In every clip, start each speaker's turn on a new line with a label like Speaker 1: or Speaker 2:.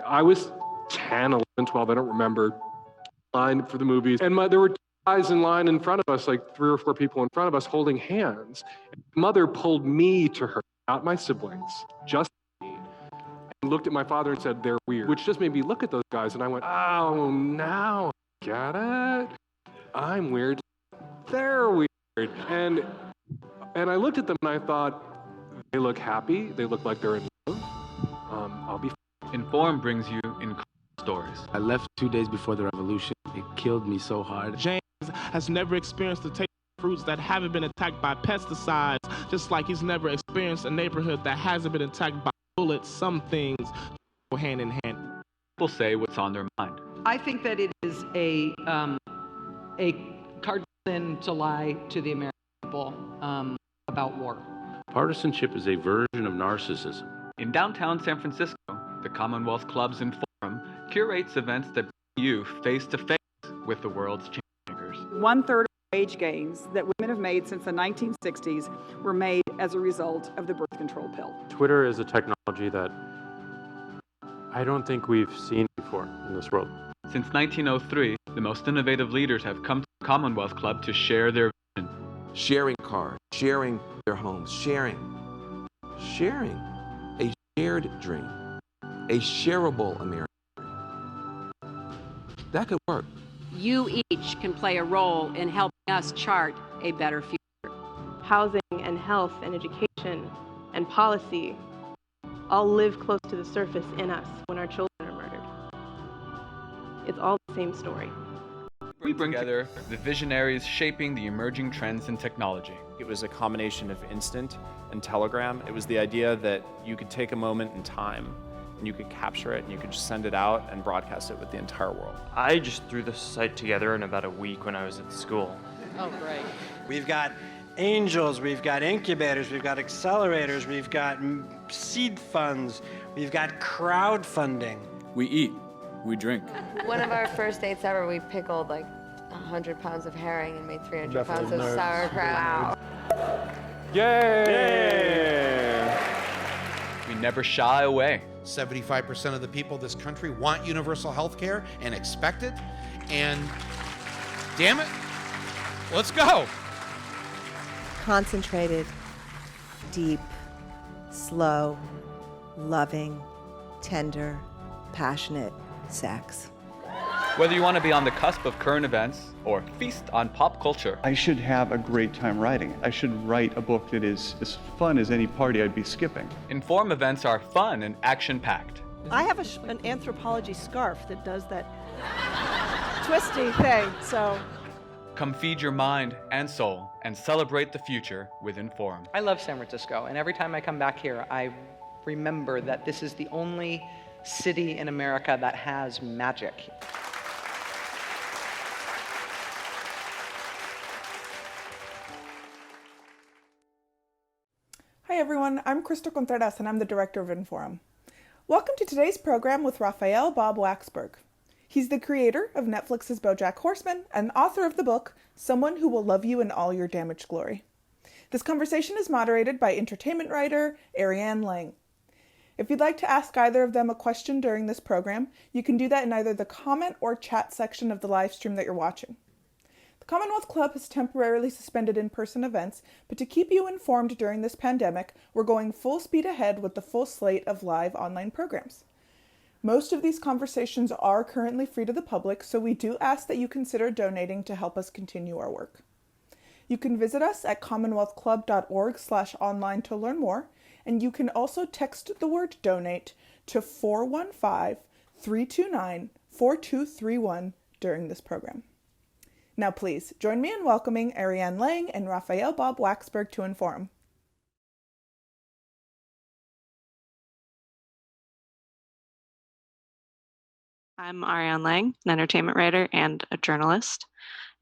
Speaker 1: I was 10, 11, 12, I don't remember, line for the movies. And there were guys in line in front of us, like 3 or 4 people in front of us holding hands. And my mother pulled me to her, not my siblings, just me. And looked at my father and said, they're weird, which just made me look at those guys. And I went, oh, now I get it. I'm weird. They're weird. And I looked at them and I thought, they look happy. They look like they're in love. I'll be fine.
Speaker 2: Inform brings you incredible stories.
Speaker 3: I left 2 days before the revolution. It killed me so hard.
Speaker 4: James has never experienced the taste of fruits that haven't been attacked by pesticides, just like he's never experienced a neighborhood that hasn't been attacked by bullets. Some things go hand in hand.
Speaker 2: People say what's on their mind.
Speaker 5: I think that it is a cardinal sin to lie to the American people about war.
Speaker 6: Partisanship is a version of narcissism.
Speaker 2: In downtown San Francisco, the Commonwealth Club's Inform curates events that bring you face to face with the world's changemakers.
Speaker 7: 1/3 of wage gains that women have made since the 1960s were made as a result of the birth control pill.
Speaker 8: Twitter is a technology that I don't think we've seen before in this world.
Speaker 2: Since 1903, the most innovative leaders have come to the Commonwealth Club to share their vision.
Speaker 9: Sharing cars, sharing their homes, sharing a shared dream, a shareable America. That could work.
Speaker 10: You each can play a role in helping us chart a better future.
Speaker 11: Housing and health and education and policy all live close to the surface in us when our children are murdered. It's all the same story.
Speaker 2: We bring together the visionaries shaping the emerging trends in technology.
Speaker 12: It was a combination of Instant and Telegram. It was the idea that you could take a moment in time and you could capture it and you could just send it out and broadcast it with the entire world.
Speaker 13: I just threw the site together in about a week when I was at school.
Speaker 10: Oh, great.
Speaker 14: We've got angels, we've got incubators, we've got accelerators, we've got seed funds, we've got crowdfunding.
Speaker 15: We eat, we drink.
Speaker 16: One of our first dates ever, we pickled like 100 pounds of herring and made 300 pounds of sauerkraut.
Speaker 2: Wow. Yay! We never shy away.
Speaker 17: 75% of the people of this country want universal health care and expect it. And damn it, let's go.
Speaker 18: Concentrated, deep, slow, loving, tender, passionate sex.
Speaker 2: Whether you want to be on the cusp of current events or feast on pop culture.
Speaker 19: I should have a great time writing it. I should write a book that is as fun as any party I'd be skipping.
Speaker 2: Inform events are fun and action-packed.
Speaker 20: I have an anthropology scarf that does that twisty thing, so.
Speaker 2: Come feed your mind and soul and celebrate the future with Inform.
Speaker 5: I love San Francisco, and every time I come back here, I remember that this is the only city in America that has magic.
Speaker 21: Hi everyone, I'm Crystal Contreras and I'm the director of Inform. Welcome to today's program with Raphael Bob Waxberg. He's the creator of Netflix's BoJack Horseman and author of the book, Someone Who Will Love You in All Your Damaged Glory. This conversation is moderated by entertainment writer Ariane Lang. If you'd like to ask either of them a question during this program, you can do that in either the comment or chat section of the live stream that you're watching. The Commonwealth Club has temporarily suspended in-person events, but to keep you informed during this pandemic, we're going full speed ahead with the full slate of live online programs. Most of these conversations are currently free to the public, so we do ask that you consider donating to help us continue our work. You can visit us at commonwealthclub.org/online to learn more, and you can also text the word donate to 415-329-4231 during this program. Now please, join me in welcoming Ariane Lang and Raphael Bob Waxberg to Inform.
Speaker 22: I'm Ariane Lang, an entertainment writer and a journalist,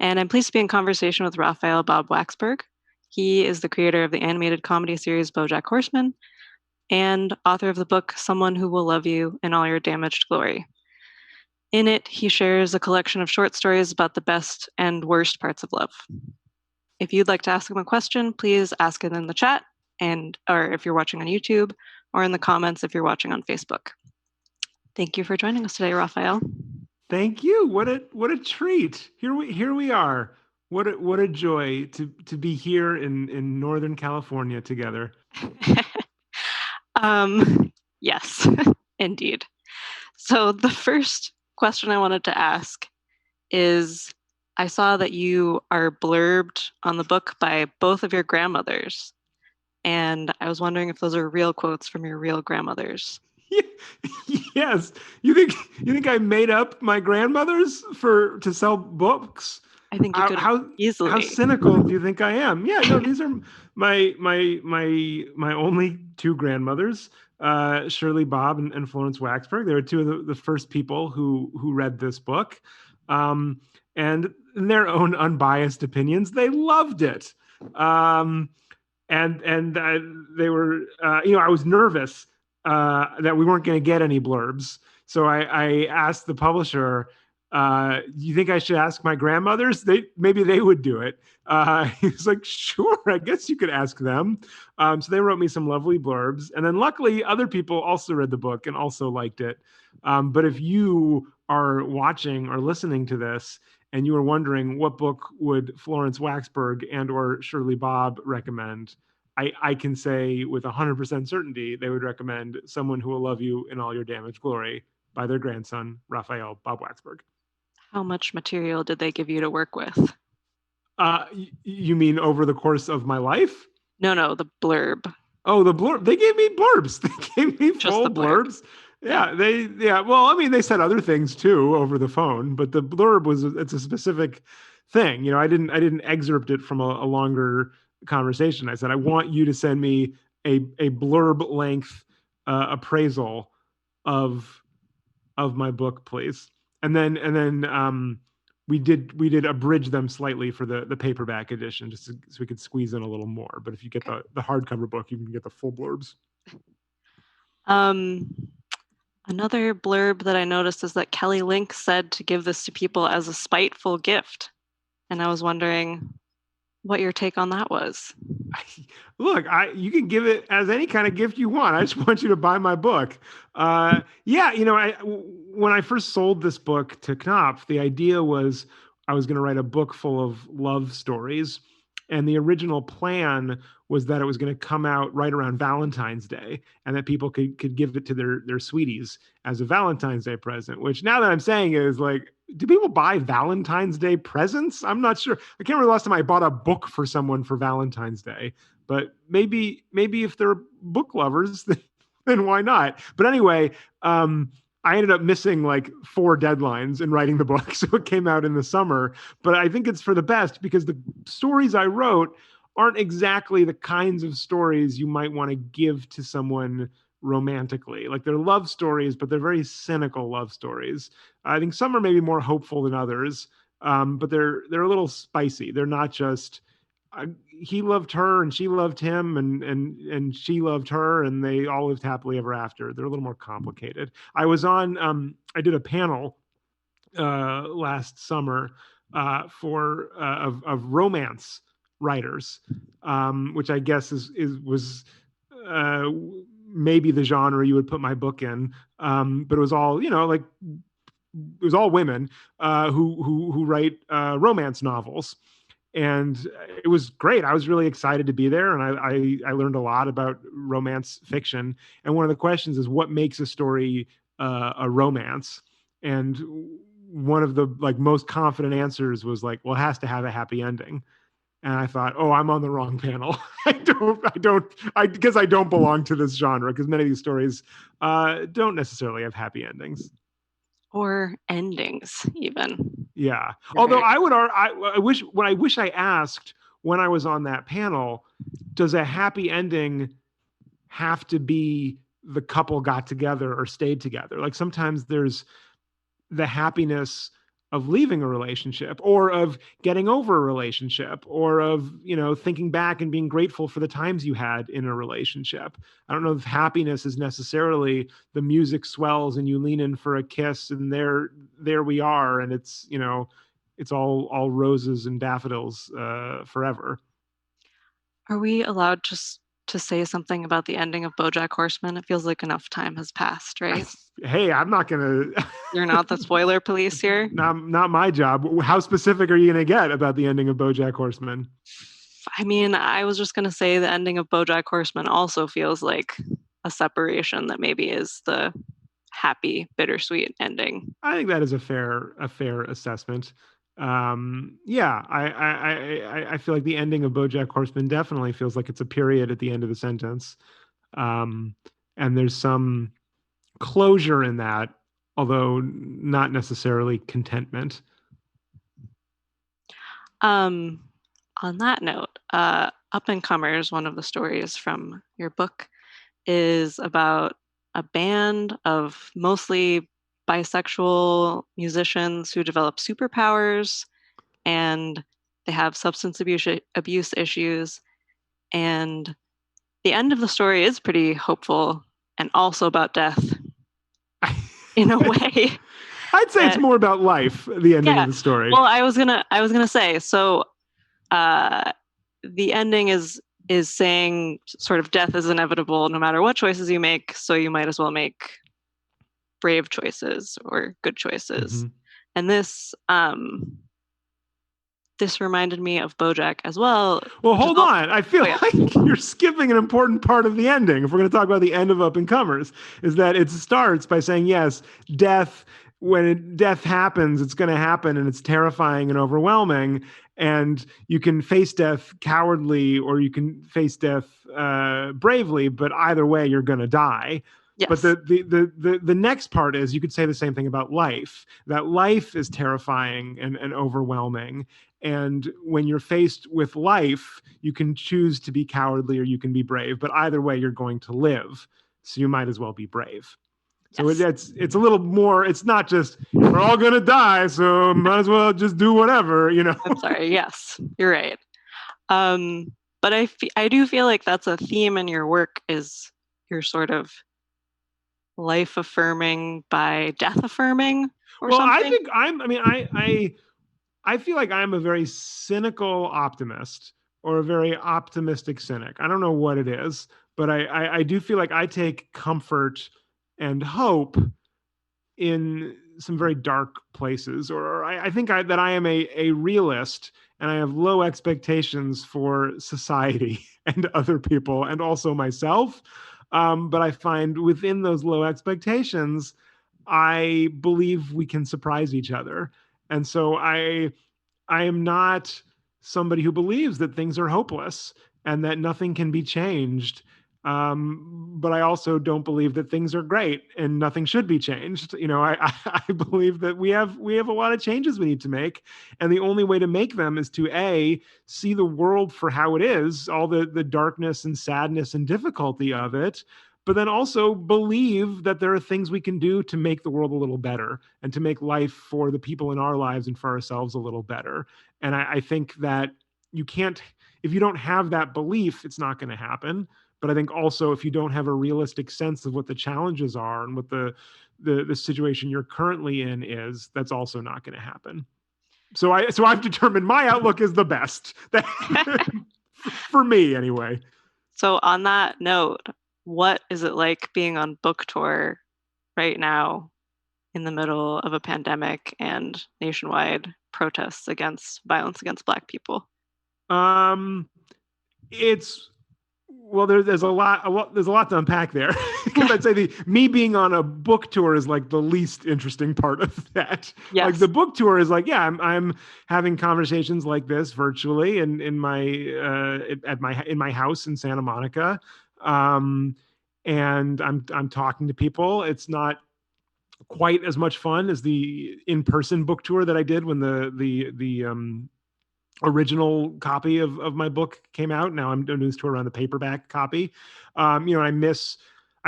Speaker 22: and I'm pleased to be in conversation with Raphael Bob Waxberg. He is the creator of the animated comedy series BoJack Horseman and author of the book Someone Who Will Love You in All Your Damaged Glory. In it, he shares a collection of short stories about the best and worst parts of love. If you'd like to ask him a question, please ask it in the chat, or if you're watching on YouTube, or in the comments if you're watching on Facebook. Thank you for joining us today, Raphael.
Speaker 1: Thank you. What a treat. Here we are. What a joy to be here in Northern California together.
Speaker 22: Yes, indeed. So the first question I wanted to ask is, I saw that you are blurbed on the book by both of your grandmothers. And I was wondering if those are real quotes from your real grandmothers.
Speaker 1: Yes. You think I made up my grandmothers to sell books?
Speaker 22: I think you could easily.
Speaker 1: How cynical do you think I am? Yeah, no, these are my only two grandmothers, Shirley Bob and Florence Waxburg. They were two of the first people who read this book. And in their own unbiased opinions, they loved it. And they were, I was nervous that we weren't going to get any blurbs. So I asked the publisher, you think I should ask my grandmothers? Maybe they would do it. He was like, sure, I guess you could ask them. So they wrote me some lovely blurbs. And then luckily other people also read the book and also liked it. But if you are watching or listening to this and you are wondering what book would Florence Waxburg and or Shirley Bob recommend, I can say with 100% certainty they would recommend Someone Who Will Love You in All Your Damaged Glory by their grandson, Raphael Bob Waxburg.
Speaker 22: How much material did they give you to work with?
Speaker 1: You mean over the course of my life?
Speaker 22: No, the blurb.
Speaker 1: Oh, the blurb. They gave me blurbs. They gave me
Speaker 22: Just
Speaker 1: full
Speaker 22: the blurb.
Speaker 1: blurbs. Yeah, well, I mean, they said other things too over the phone, but the blurb it's a specific thing. I didn't excerpt it from a longer conversation. I said, I want you to send me a blurb length appraisal of my book, please. And then we did abridge them slightly for the paperback edition, just so we could squeeze in a little more. But if you get the hardcover book, you can get the full blurbs.
Speaker 22: Another blurb that I noticed is that Kelly Link said to give this to people as a spiteful gift. And I was wondering what your take on that was.
Speaker 1: Look, you can give it as any kind of gift you want. I just want you to buy my book. When I first sold this book to Knopf, the idea was I was going to write a book full of love stories. And the original plan was that it was going to come out right around Valentine's Day and that people could give it to their sweeties as a Valentine's Day present, which now that I'm saying it is like, do people buy Valentine's Day presents? I'm not sure. I can't remember the last time I bought a book for someone for Valentine's Day, but maybe if they're book lovers, then why not? But anyway, I ended up missing like 4 deadlines in writing the book, so it came out in the summer. But I think it's for the best because the stories I wrote aren't exactly the kinds of stories you might want to give to someone romantically. Like they're love stories, but they're very cynical love stories. I think some are maybe more hopeful than others, but they're a little spicy. They're not just he loved her and she loved him and she loved her and they all lived happily ever after. They're a little more complicated. I was on I did a panel last summer of romance writers, which I guess was maybe the genre you would put my book in, but it was all it was all women who write romance novels. And it was great. I was really excited to be there, and I learned a lot about romance fiction. And one of the questions is, what makes a story a romance? And one of the most confident answers was like, well, it has to have a happy ending. And I thought, oh, I'm on the wrong panel. Because I don't belong to this genre, because many of these stories don't necessarily have happy endings.
Speaker 22: Or endings, even.
Speaker 1: Yeah. Although I wish I asked when I was on that panel, does a happy ending have to be the couple got together or stayed together? Like sometimes there's the happiness of leaving a relationship or of getting over a relationship or of, thinking back and being grateful for the times you had in a relationship. I don't know if happiness is necessarily the music swells and you lean in for a kiss and there we are. And it's, it's all roses and daffodils forever.
Speaker 22: Are we allowed just to say something about the ending of BoJack Horseman? It feels like enough time has passed, right?
Speaker 1: Hey, I'm not gonna.
Speaker 22: You're not the spoiler police here.
Speaker 1: Not my job. How specific are you gonna get about the ending of BoJack Horseman?
Speaker 22: I mean, I was just gonna say the ending of BoJack Horseman also feels like a separation that maybe is the happy, bittersweet ending.
Speaker 1: I think that is a fair assessment. Yeah, I feel like the ending of BoJack Horseman definitely feels like it's a period at the end of the sentence, and there's some closure in that, although not necessarily contentment.
Speaker 22: On that note, Up and Comers, one of the stories from your book, is about a band of mostly bisexual musicians who develop superpowers, and they have substance abuse issues. And the end of the story is pretty hopeful and also about death in a way.
Speaker 1: I'd say it's more about life, the ending of the story.
Speaker 22: Well, I was gonna say, so the ending is saying sort of death is inevitable no matter what choices you make, so you might as well make brave choices or good choices.
Speaker 1: Mm-hmm.
Speaker 22: And this reminded me of BoJack as well.
Speaker 1: Well, hold on. I feel like you're skipping an important part of the ending. If we're going to talk about the end of Up and Comers, is that it starts by saying, yes, death, when death happens, it's going to happen and it's terrifying and overwhelming. And you can face death cowardly or you can face death bravely, but either way, you're going to die.
Speaker 22: Yes.
Speaker 1: But the next part is you could say the same thing about life, that life is terrifying and overwhelming. And when you're faced with life, you can choose to be cowardly or you can be brave, but either way, you're going to live. So you might as well be brave. So it's a little more, it's not just, we're all going to die, so might as well just do whatever, you know?
Speaker 22: I'm sorry. Yes, you're right. But I do feel like that's a theme in your work, is you're sort of life affirming by death affirming or something.
Speaker 1: I feel like I'm a very cynical optimist or a very optimistic cynic. I don't know what it is, but I do feel like I take comfort and hope in some very dark places, or I think that I am a realist and I have low expectations for society and other people and also myself. But I find within those low expectations, I believe we can surprise each other. And so I am not somebody who believes that things are hopeless and that nothing can be changed. But I also don't believe that things are great and nothing should be changed. You know, I believe that we have a lot of changes we need to make. And the only way to make them is to see the world for how it is, all the darkness and sadness and difficulty of it, but then also believe that there are things we can do to make the world a little better and to make life for the people in our lives and for ourselves a little better. And I think that you can't, if you don't have that belief, it's not going to happen. But I think also if you don't have a realistic sense of what the challenges are and what the situation you're currently in is, that's also not going to happen. So I've determined my outlook is the best for me anyway.
Speaker 22: So on that note, what is it like being on book tour right now in the middle of a pandemic and nationwide protests against violence against Black people?
Speaker 1: There's a lot to unpack there. Because I'd say me being on a book tour is like the least interesting part of that.
Speaker 22: Yes.
Speaker 1: Like the book tour is like, yeah, I'm having conversations like this virtually and in my house in Santa Monica. And I'm talking to people. It's not quite as much fun as the in-person book tour that I did when the original copy of my book came out. Now I'm doing this tour around the paperback copy. I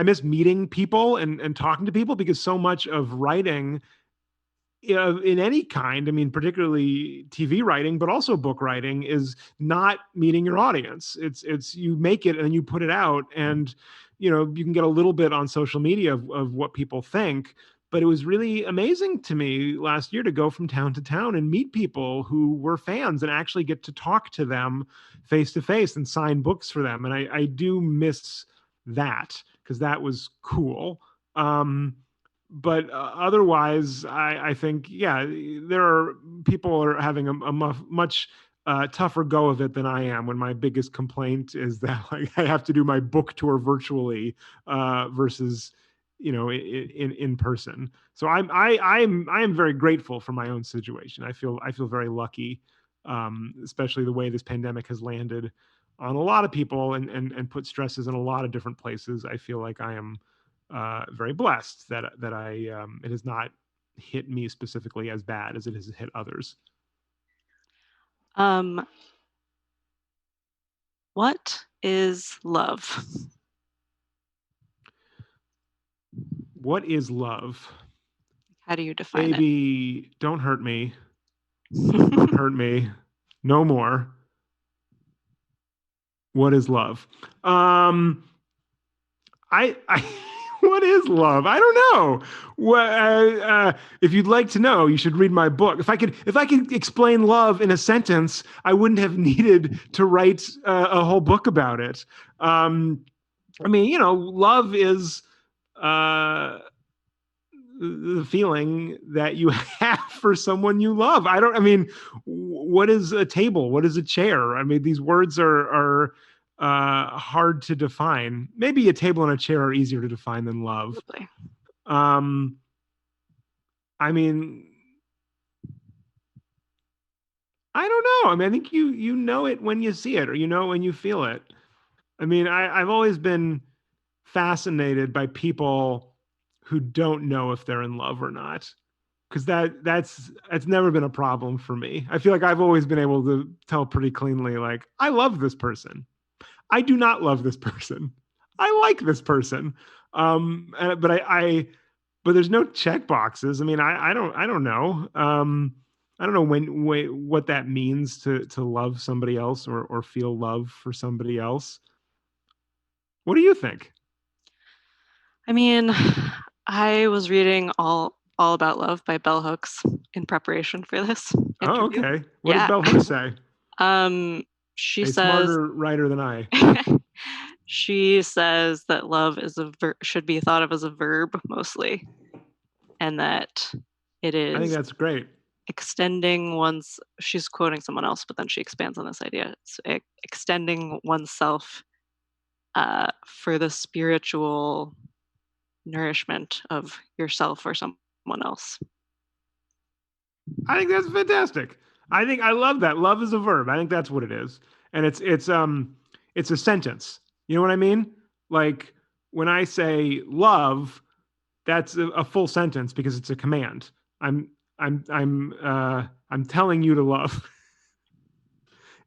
Speaker 1: miss meeting people and talking to people, because so much of writing in any kind, I mean, particularly TV writing, but also book writing, is not meeting your audience. It's you make it and then you put it out, and you can get a little bit on social media of what people think, But it was really amazing to me last year to go from town to town and meet people who were fans and actually get to talk to them face to face and sign books for them. And I do miss that because that was cool. But otherwise, I think, yeah, there are people are having a much tougher go of it than I am. When my biggest complaint is that like I have to do my book tour virtually versus in person. So I am very grateful for my own situation. I feel very lucky, especially the way this pandemic has landed on a lot of people and put stresses in a lot of different places. I feel like I am very blessed that I it has not hit me specifically as bad as it has hit others.
Speaker 22: What is love?
Speaker 1: What is love?
Speaker 22: How do you define
Speaker 1: Baby, don't hurt me. Don't hurt me. No more. What is love? What is love? I don't know. If you'd like to know, you should read my book. If I could explain love in a sentence, I wouldn't have needed to write a whole book about it. I mean, love is the feeling that you have for someone you love. What is a table? What is a chair? I mean, these words are hard to define. Maybe a table and a chair are easier to define than love.
Speaker 22: Probably.
Speaker 1: I mean, I don't know. I mean, I think you know it when you see it, or when you feel it. I mean, I've always been fascinated by people who don't know if they're in love or not, because that's never been a problem for me. I feel like I've always been able to tell pretty cleanly, like, I love this person. I do not love this person. I like this person. But there's no check boxes. I mean, I don't know. I don't know what that means to love somebody else or feel love for somebody else. What do you think?
Speaker 22: I mean, I was reading all About Love by Bell Hooks in preparation for this interview.
Speaker 1: Oh, okay. What does Bell Hooks say?
Speaker 22: She
Speaker 1: a
Speaker 22: says,
Speaker 1: smarter writer than I.
Speaker 22: She says that love is should be thought of as a verb mostly, and that it is.
Speaker 1: I think that's great.
Speaker 22: Extending one's. She's quoting someone else, but then she expands on this idea. It's extending oneself for the spiritual nourishment of yourself or someone else.
Speaker 1: I think that's fantastic. I love that. Love is a verb. I think that's what it is. And it's a sentence. You know what I mean? Like when I say love, that's a full sentence because it's a command. I'm telling you to love.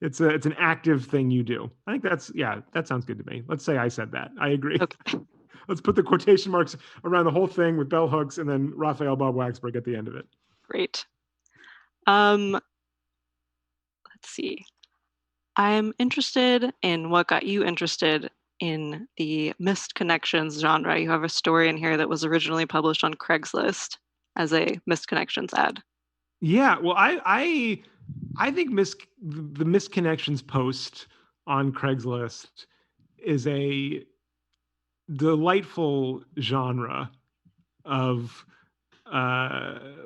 Speaker 1: It's an active thing you do. I think that sounds good to me. Let's say I said that. I agree.
Speaker 22: Okay.
Speaker 1: Let's put the quotation marks around the whole thing with bell hooks and then Raphael Bob Waxberg at the end of it.
Speaker 22: Great. Let's see. I'm interested in what got you interested in the missed connections genre. You have a story in here that was originally published on Craigslist as a missed connections ad.
Speaker 1: Yeah, well, I think the missed connections post on Craigslist is a delightful genre of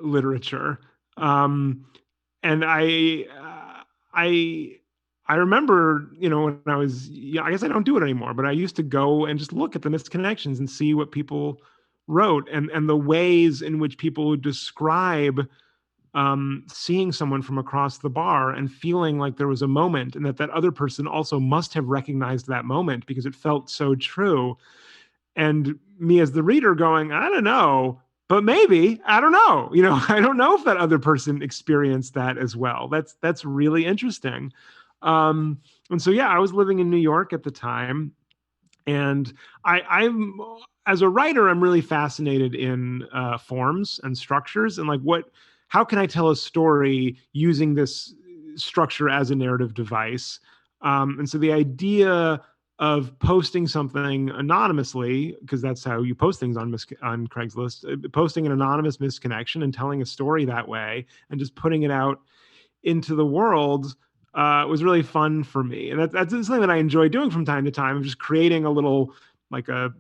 Speaker 1: literature, and I remember, when I was, I guess I don't do it anymore, but I used to go and just look at the missed connections and see what people wrote and the ways in which people would describe seeing someone from across the bar and feeling like there was a moment and that other person also must have recognized that moment because it felt so true. And me as the reader going, I don't know, but maybe, I don't know. I don't know if that other person experienced that as well. That's really interesting. And so, yeah, I was living in New York at the time, and I'm as a writer, I'm really fascinated in forms and structures and how can I tell a story using this structure as a narrative device? And so the idea of posting something anonymously, because that's how you post things on Craigslist, posting an anonymous misconnection and telling a story that way and just putting it out into the world was really fun for me. And that's something that I enjoy doing from time to time. I'm just creating a little, like a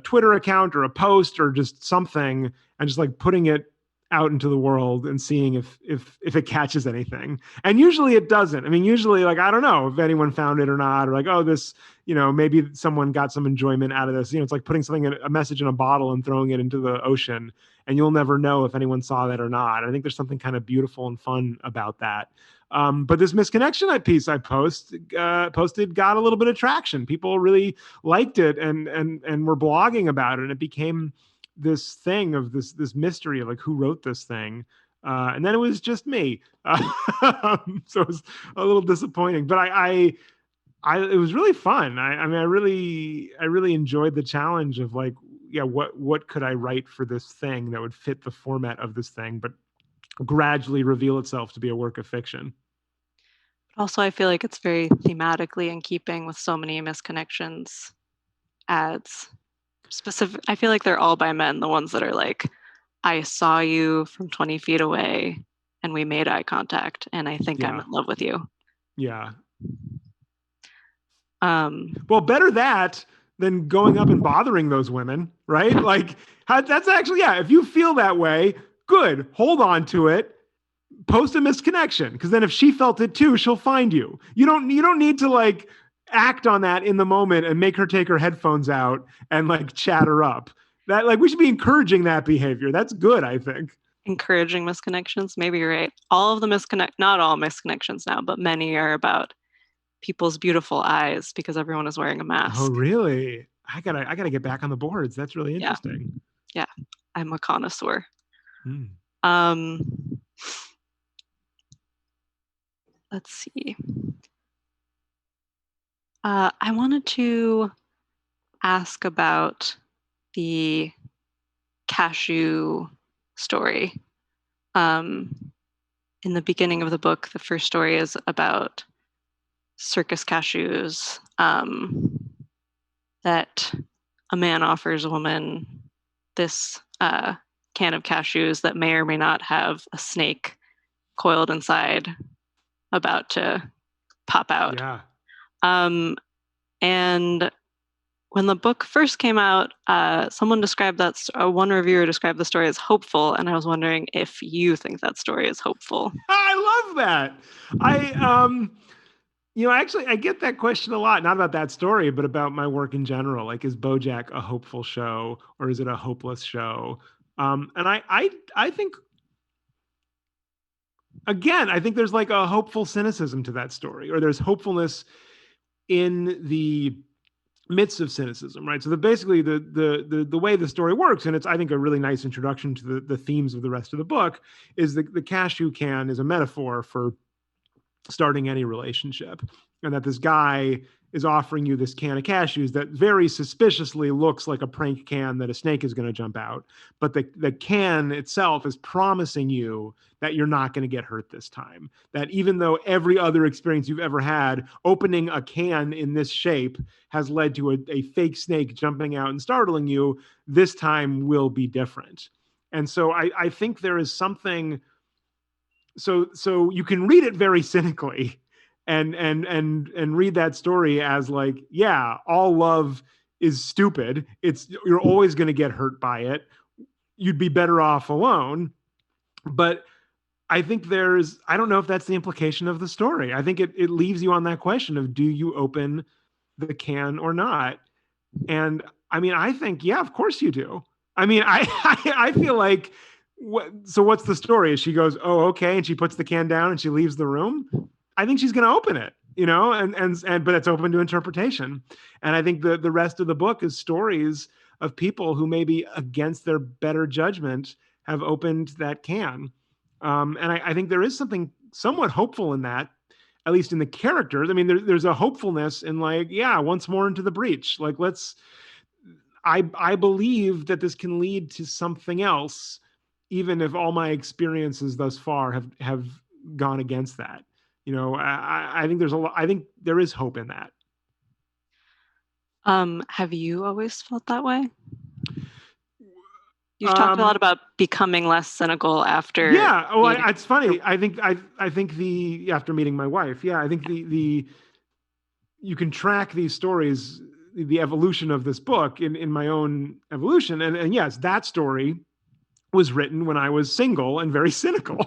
Speaker 1: Twitter account or a post or just something, and just like putting it out into the world and seeing if it catches anything. And usually it doesn't. I mean, usually, like, I don't know if anyone found it or not, or like, oh, this, maybe someone got some enjoyment out of this. It's like putting a message in a bottle and throwing it into the ocean, and you'll never know if anyone saw that or not. I think there's something kind of beautiful and fun about that. But this misconnection piece I posted got a little bit of traction. People really liked it and were blogging about it, and it became this thing of this mystery of like who wrote this thing. And then it was just me. So it was a little disappointing, but it was really fun. I really enjoyed the challenge of like, yeah, what could I write for this thing that would fit the format of this thing, but gradually reveal itself to be a work of fiction.
Speaker 22: Also, I feel like it's very thematically in keeping with so many misconnections ads. I feel like they're all by men, the ones that are like, I saw you from 20 feet away and we made eye contact and I think I'm in love with you.
Speaker 1: Yeah. Well, better that than going up and bothering those women, right? Like, that's actually, if you feel that way, good, hold on to it, post a misconnection, because then if she felt it too, she'll find you. You don't need to like act on that in the moment and make her take her headphones out and like chat her up. That, like, we should be encouraging that behavior. That's good, I think.
Speaker 22: Encouraging misconnections. Maybe you're right. All of the not all misconnections now, but many are about people's beautiful eyes because everyone is wearing a mask.
Speaker 1: Oh, really? I gotta get back on the boards. That's really interesting.
Speaker 22: Yeah. I'm a connoisseur. Let's see. I wanted to ask about the cashew story. In the beginning of the book, the first story is about circus cashews, that a man offers a woman this can of cashews that may or may not have a snake coiled inside about to pop out.
Speaker 1: Yeah.
Speaker 22: And when the book first came out, someone described one reviewer described the story as hopeful, and I was wondering if you think that story is hopeful.
Speaker 1: I love that. Actually, I get that question a lot, not about that story, but about my work in general. Like, is BoJack a hopeful show or is it a hopeless show? And I think, again, I think there's like a hopeful cynicism to that story, or there's hopefulness in the midst of cynicism, right? So basically the way the story works, and it's, I think, a really nice introduction to the themes of the rest of the book, is the cashew can is a metaphor for starting any relationship, and that this guy is offering you this can of cashews that very suspiciously looks like a prank can that a snake is going to jump out, but the can itself is promising you that you're not going to get hurt this time. That even though every other experience you've ever had, opening a can in this shape has led to a fake snake jumping out and startling you, this time will be different. And so I think there is something, so you can read it very cynically and read that story as like, yeah, all love is stupid. You're always going to get hurt by it. You'd be better off alone. But I think I don't know if that's the implication of the story. I think it leaves you on that question of, do you open the can or not? And I mean, I think, yeah, of course you do. I mean, I feel like, so what's the story? She goes, oh, okay. And she puts the can down and she leaves the room. I think she's going to open it, but it's open to interpretation. And I think the rest of the book is stories of people who maybe against their better judgment have opened that can. And I think there is something somewhat hopeful in that, at least in the characters. I mean, there's a hopefulness in like, yeah, once more into the breach. Like, I believe that this can lead to something else, even if all my experiences thus far have gone against that. I think I think there is hope in that.
Speaker 22: Have you always felt that way? You've talked a lot about becoming less cynical after.
Speaker 1: Yeah, well, it's funny. I think after meeting my wife, I think the you can track these stories, the evolution of this book in my own evolution, and yes, that story was written when I was single and very cynical.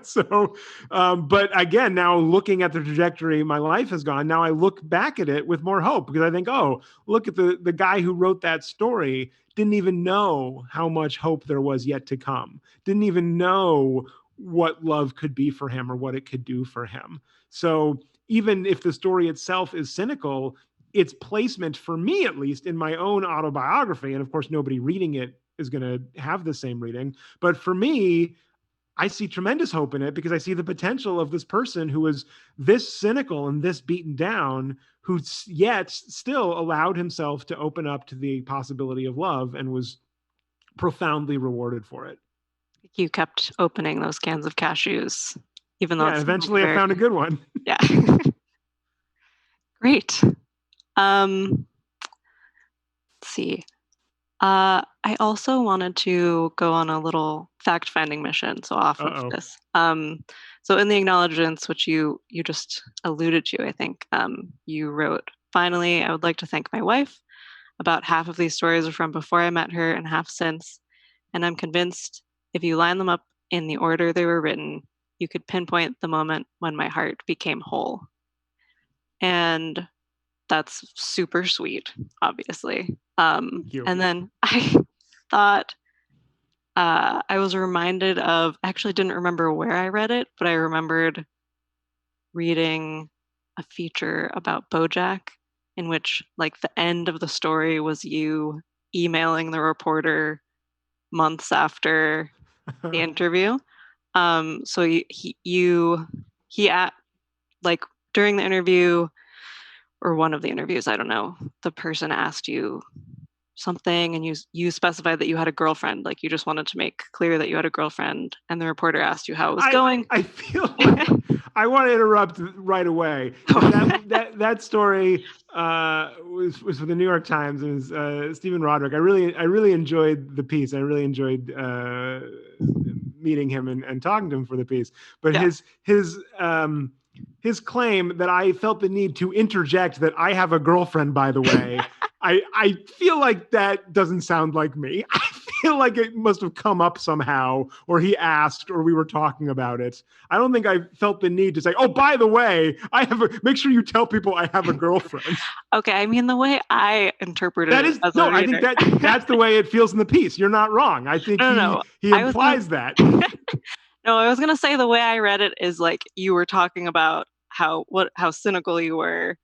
Speaker 1: So, but again, now looking at the trajectory my life has gone, now I look back at it with more hope because I think, oh, look at the guy who wrote that story didn't even know how much hope there was yet to come. Didn't even know what love could be for him or what it could do for him. So even if the story itself is cynical, its placement for me, at least in my own autobiography, and of course, nobody reading it is going to have the same reading. But for me, I see tremendous hope in it because I see the potential of this person who was this cynical and this beaten down, who yet still allowed himself to open up to the possibility of love and was profoundly rewarded for it.
Speaker 22: You kept opening those cans of cashews, even though
Speaker 1: eventually I found a good one.
Speaker 22: Yeah. Great. Let's see. I also wanted to go on a little fact-finding mission, so off of this. So in the acknowledgements, which you just alluded to, I think, you wrote, "Finally, I would like to thank my wife. About half of these stories are from before I met her and half since, and I'm convinced if you line them up in the order they were written, you could pinpoint the moment when my heart became whole." And that's super sweet, obviously. And then I thought, I was reminded of, I actually didn't remember where I read it, but I remembered reading a feature about BoJack in which like the end of the story was you emailing the reporter months after the interview. So he at like during the interview, or one of the interviews, I don't know, the person asked you something and you specified that you had a girlfriend, like you just wanted to make clear that you had a girlfriend, and the reporter asked you how it was going.
Speaker 1: I feel like I want to interrupt right away. That story was for the New York Times, and it was Stephen Roderick. I really enjoyed the piece. I really enjoyed meeting him and talking to him for the piece. But his claim that I felt the need to interject that I have a girlfriend, by the way, I feel like that doesn't sound like me. I feel like it must have come up somehow, or he asked, or we were talking about it. I don't think I felt the need to say, oh, by the way, make sure you tell people I have a girlfriend.
Speaker 22: Okay, I mean, the way I interpreted it as a reader.
Speaker 1: I think that's the way it feels in the piece. You're not wrong. I think he implies that.
Speaker 22: No, I was going to say the way I read it is like you were talking about how cynical you were,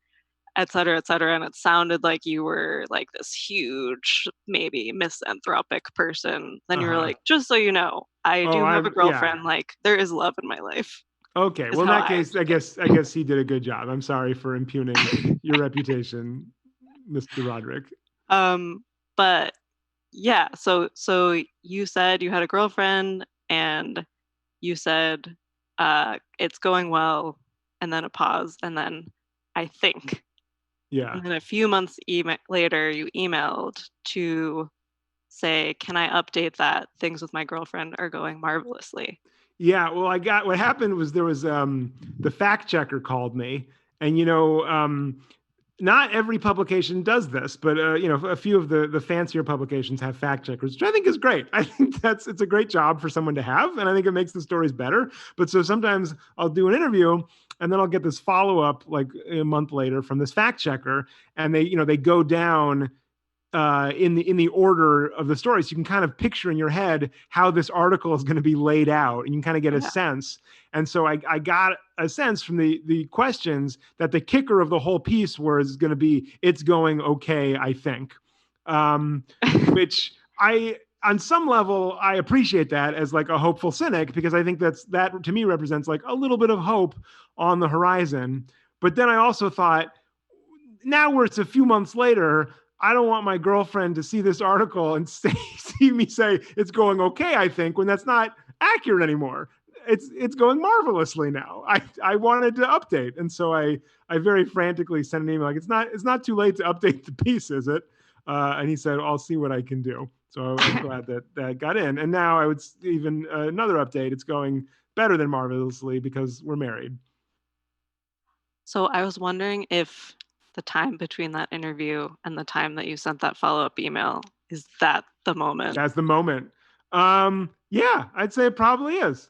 Speaker 22: et cetera, and it sounded like you were like this huge, maybe misanthropic person. Then you were like, just so you know, I do have a girlfriend. Yeah. Like there is love in my life.
Speaker 1: Okay, well in that case, I guess he did a good job. I'm sorry for impugning your reputation, Mr. Roderick.
Speaker 22: But yeah, so you said you had a girlfriend, and you said it's going well, and then a pause, and then I think.
Speaker 1: Yeah.
Speaker 22: And then a few months later, you emailed to say, can I update that? Things with my girlfriend are going marvelously.
Speaker 1: Yeah, well, what happened was there was the fact checker called me, and not every publication does this, but a few of the fancier publications have fact checkers, which I think is great. I think it's a great job for someone to have, and I think it makes the stories better. But so sometimes I'll do an interview, and then I'll get this follow-up like a month later from this fact checker, and they go down in the order of the story, so you can kind of picture in your head how this article is going to be laid out, and you can kind of get a sense. And so I got a sense from the questions that the kicker of the whole piece was going to be, it's going okay, I think, which on some level, I appreciate that as like a hopeful cynic, because I think that to me represents like a little bit of hope on the horizon. But then I also thought, now where it's a few months later, I don't want my girlfriend to see this article and see me say it's going okay, I think, when that's not accurate anymore. it's going marvelously now. I wanted to update, and so I very frantically sent an email like, it's not too late to update the piece, is it? And he said, I'll see what I can do. So I'm glad that got in. And now I would even another update. It's going better than marvelously because we're married.
Speaker 22: So I was wondering if the time between that interview and the time that you sent that follow-up email, is that the moment?
Speaker 1: That's the moment. Yeah, I'd say it probably is.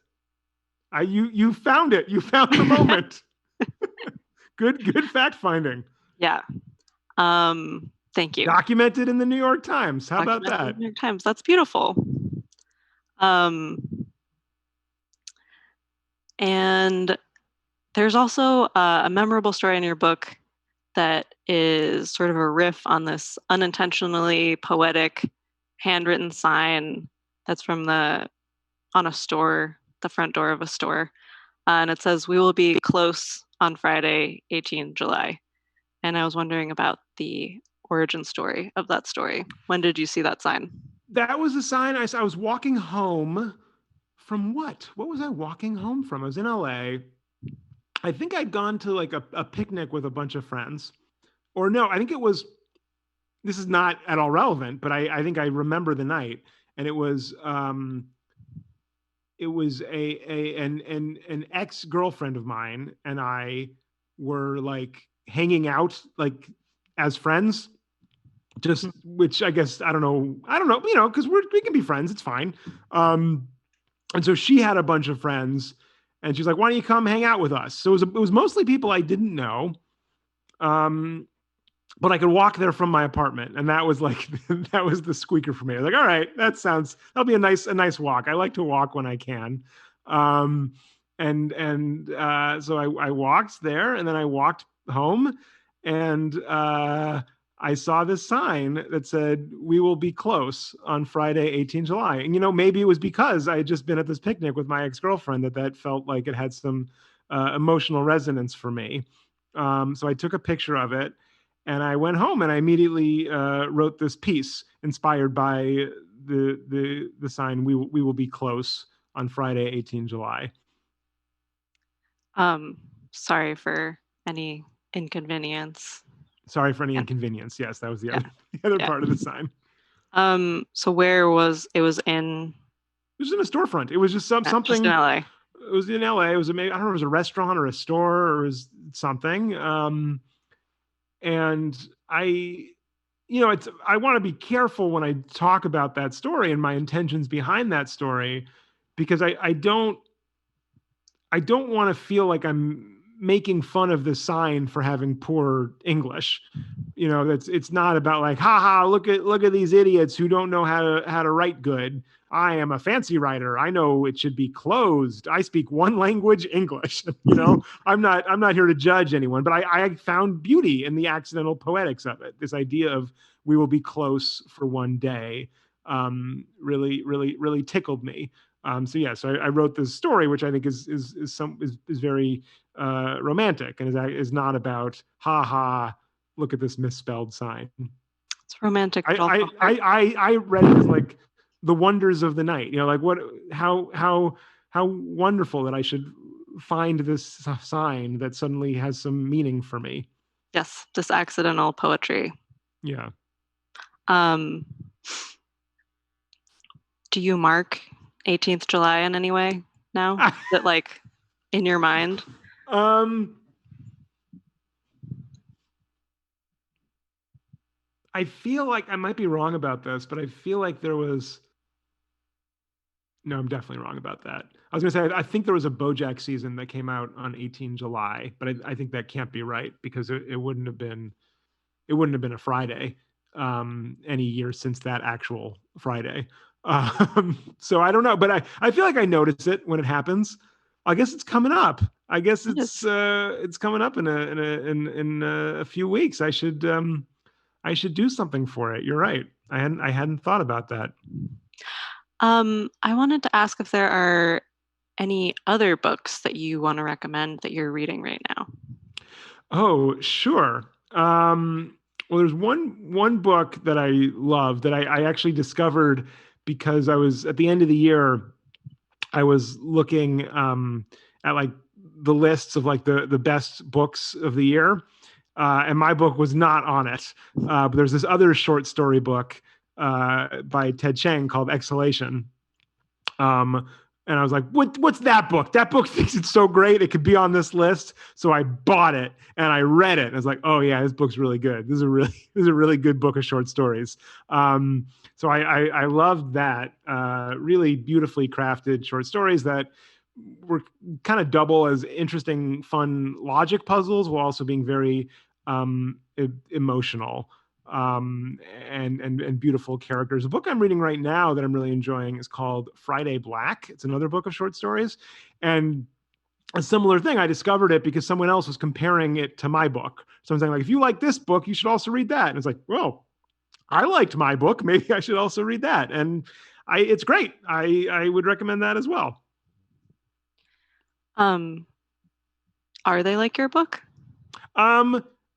Speaker 1: You found it. You found the moment. Good fact finding.
Speaker 22: Yeah. Thank you.
Speaker 1: Documented in the New York Times. How about
Speaker 22: Documented in
Speaker 1: that?
Speaker 22: the New York Times. That's beautiful. And there's also a memorable story in your book that is sort of a riff on this unintentionally poetic handwritten sign that's from on a store, the front door of a store. And it says, "We will be close on Friday, 18 July. And I was wondering about the origin story of that story. When did you see that sign?
Speaker 1: That was the sign I was walking home from what? What was I walking home from? I was in LA. I think I'd gone to like a picnic with a bunch of friends. Or no, I think it was, this is not at all relevant, but I think I remember the night. And it was an ex-girlfriend of mine and I were like hanging out like as friends. Just, which I guess, I don't know, because we can be friends. It's fine. And so she had a bunch of friends and she's like, why don't you come hang out with us? So it was mostly people I didn't know. But I could walk there from my apartment. And that was like, that was the squeaker for me. I was like, all right, that'll be a nice walk. I like to walk when I can. So I walked there and then I walked home and, I saw this sign that said, "We will be close on Friday, 18 July. And, maybe it was because I had just been at this picnic with my ex-girlfriend that felt like it had some emotional resonance for me. So I took a picture of it and I went home and I immediately wrote this piece inspired by the sign, we will be close on Friday, 18 July.
Speaker 22: Sorry for any inconvenience.
Speaker 1: Sorry for any inconvenience. Yes, that was the other part of the sign.
Speaker 22: So where was it? Was in?
Speaker 1: It was in a storefront. It was just something.
Speaker 22: Just in LA.
Speaker 1: It was in LA. It was maybe, I don't know, it was a restaurant or a store or it was something. And I want to be careful when I talk about that story and my intentions behind that story, because I don't want to feel like I'm making fun of the sign for having poor English. It's not about like, haha, look at these idiots who don't know how to write good. I am a fancy writer. I know it should be closed. I speak one language, English. I'm not here to judge anyone, but I found beauty in the accidental poetics of it. This idea of we will be close for one day really, really, really tickled me. So I wrote this story, which I think is very romantic and is not about, ha ha, look at this misspelled sign.
Speaker 22: It's romantic.
Speaker 1: I read it as like the wonders of the night. Like how wonderful that I should find this sign that suddenly has some meaning for me.
Speaker 22: Yes, this accidental poetry.
Speaker 1: Yeah.
Speaker 22: Do you mark 18th July in any way now? Is it like in your mind?
Speaker 1: I feel like I might be wrong about this, but I feel like there was. No, I'm definitely wrong about that. I was going to say, I think there was a BoJack season that came out on 18 July, but I think that can't be right because it wouldn't have been a Friday any year since that actual Friday. So I don't know, but I feel like I notice it when it happens. I guess it's coming up. I guess it's coming up in a few weeks. I should do something for it. You're right. I hadn't thought about that.
Speaker 22: I wanted to ask if there are any other books that you want to recommend that you're reading right now.
Speaker 1: Oh, sure. Well, there's one book that I love that I actually discovered because I was at the end of the year. I was looking at like the lists of like the best books of the year, and my book was not on it. But there's this other short story book by Ted Chiang called Exhalation. And I was like, what's that book? That book thinks it's so great, it could be on this list. So I bought it and I read it. And I was like, oh yeah, this book's really good. This is a really good book of short stories. So I loved that. Really beautifully crafted short stories that were kind of double as interesting, fun logic puzzles while also being very emotional. And beautiful characters. The book I'm reading right now that I'm really enjoying is called Friday Black. It's another book of short stories. And a similar thing, I discovered it because someone else was comparing it to my book. So I'm saying, like, if you like this book, you should also read that. And it's like, well, I liked my book. Maybe I should also read that. And it's great. I would recommend that as well.
Speaker 22: Are they like your book?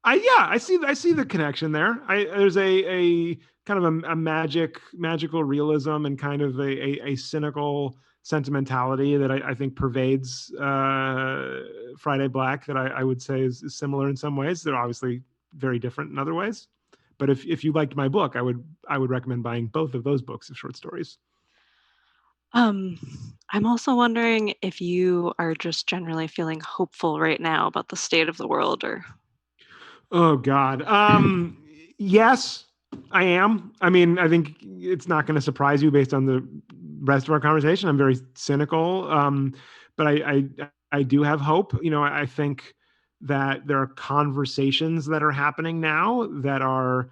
Speaker 1: I see the connection there. There's a kind of a magical realism and kind of a cynical sentimentality that I think pervades Friday Black that I would say is similar in some ways. They're obviously very different in other ways. But if you liked my book, I would recommend buying both of those books of short stories.
Speaker 22: I'm also wondering if you are just generally feeling hopeful right now about the state of the world, or
Speaker 1: Oh God. Yes, I am. I mean, I think it's not going to surprise you based on the rest of our conversation. I'm very cynical, but I do have hope. I think that there are conversations that are happening now that are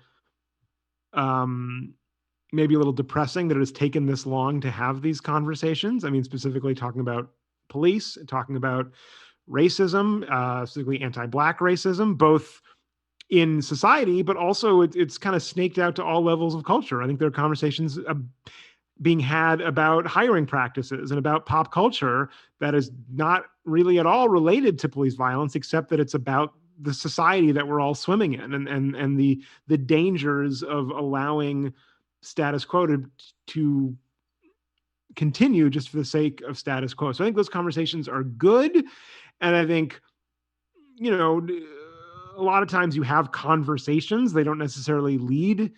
Speaker 1: maybe a little depressing that it has taken this long to have these conversations. I mean, specifically talking about police, talking about racism, specifically anti-Black racism, both in society, but also it's kind of snaked out to all levels of culture. I think there are conversations being had about hiring practices and about pop culture that is not really at all related to police violence, except that it's about the society that we're all swimming in and the dangers of allowing status quo to continue just for the sake of status quo. So I think those conversations are good. And I think, a lot of times you have conversations, they don't necessarily lead